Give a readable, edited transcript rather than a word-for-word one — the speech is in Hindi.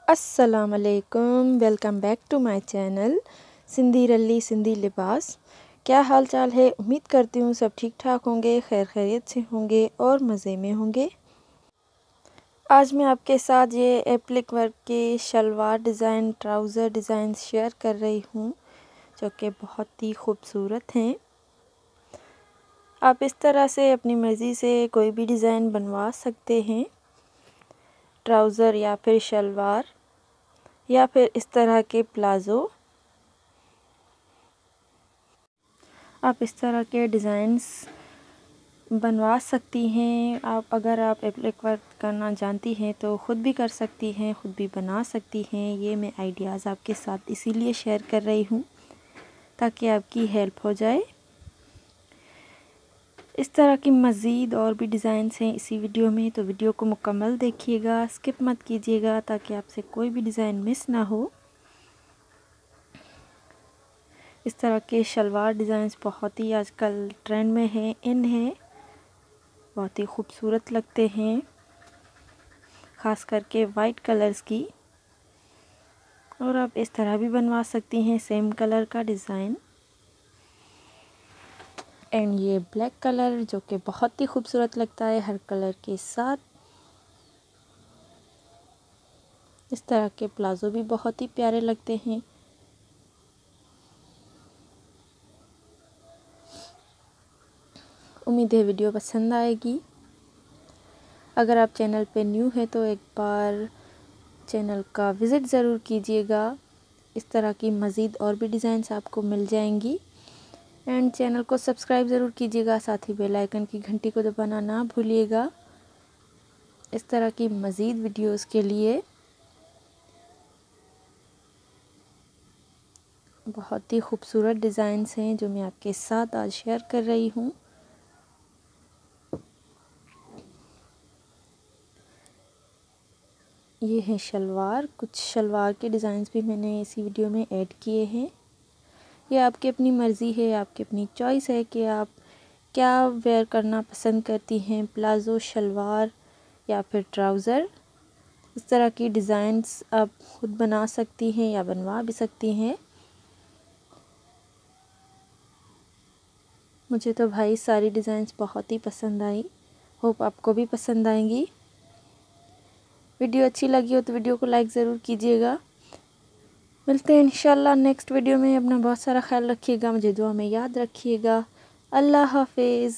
अस्सलाम वालेकुम, welcome back to my channel Sindhi Ralli Sindhi लिबास। क्या हाल चाल है? उम्मीद करती हूँ सब ठीक ठाक होंगे, खैर खैरियत से होंगे और मज़े में होंगे। आज मैं आपके साथ ये एप्लिक वर्क के salwar design, trouser design share कर रही हूँ जो कि बहुत ही खूबसूरत हैं। आप इस तरह से अपनी मर्ज़ी से कोई भी डिज़ाइन बनवा सकते हैं, ट्राउज़र या फिर शलवार या फिर इस तरह के प्लाज़ो। आप इस तरह के डिज़ाइंस बनवा सकती हैं। अगर आप एप्लिक वर्क करना जानती हैं तो ख़ुद भी कर सकती हैं, ख़ुद भी बना सकती हैं। ये मैं आइडियाज़ आपके साथ इसीलिए शेयर कर रही हूँ ताकि आपकी हेल्प हो जाए। इस तरह की मज़ीद और भी डिज़ाइंस हैं इसी वीडियो में, तो वीडियो को मुकम्मल देखिएगा, स्किप मत कीजिएगा ताकि आपसे कोई भी डिज़ाइन मिस ना हो। इस तरह के शलवार डिज़ाइंस बहुत ही आजकल ट्रेंड में हैं, इन हैं, बहुत ही खूबसूरत लगते हैं, ख़ास करके वाइट कलर्स की। और आप इस तरह भी बनवा सकती हैं सेम कलर का डिज़ाइन। एंड ये ब्लैक कलर जो कि बहुत ही खूबसूरत लगता है हर कलर के साथ। इस तरह के प्लाज़ो भी बहुत ही प्यारे लगते हैं। उम्मीद है वीडियो पसंद आएगी। अगर आप चैनल पे न्यू है तो एक बार चैनल का विज़िट ज़रूर कीजिएगा। इस तरह की मज़ीद और भी डिज़ाइंस आपको मिल जाएंगी। एंड चैनल को सब्सक्राइब ज़रूर कीजिएगा, साथ ही बेल आइकन की घंटी को दबाना ना भूलिएगा इस तरह की मज़ीद वीडियोस के लिए। बहुत ही खूबसूरत डिज़ाइंस हैं जो मैं आपके साथ आज शेयर कर रही हूँ। ये है शलवार, कुछ शलवार के डिज़ाइंस भी मैंने इसी वीडियो में ऐड किए हैं। ये आपकी अपनी मर्ज़ी है, आपकी अपनी चॉइस है कि आप क्या वेयर करना पसंद करती हैं, प्लाज़ो, शलवार या फिर ट्राउज़र। इस तरह की डिज़ाइंस आप खुद बना सकती हैं या बनवा भी सकती हैं। मुझे तो भाई सारी डिज़ाइंस बहुत ही पसंद आई, होप आपको भी पसंद आएंगी। वीडियो अच्छी लगी हो तो वीडियो को लाइक ज़रूर कीजिएगा। मिलते हैं इंशाल्लाह नेक्स्ट वीडियो में। अपना बहुत सारा ख्याल रखिएगा, मुझे दुआ में याद रखिएगा। अल्लाह हाफिज़।